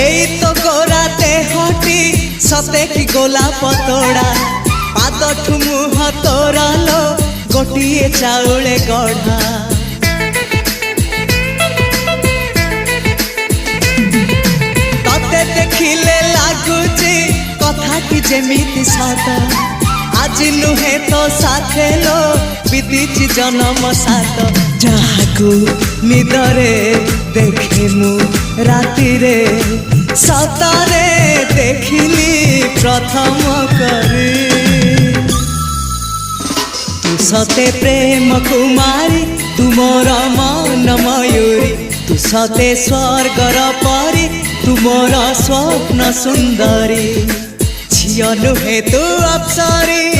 एई तो गोरा देहटी सते कि गोलाप तोड़ा पाद मुह तोरा लो गोटिए चाउले गढ़ा तते देखिले लागुची कथाटी जेमिति सत आज नुहे तो साथे लो बीतीची जन्म सात जहाकू निदरे देखे मु राति रे सतरे देखिली प्रथम करी तू सते प्रेम कुमारी तू मोर मन मयूरी तू सते स्वर्गर परी तू मोर स्वप्न सुंदरी झियो नुहे तू अप्सरी।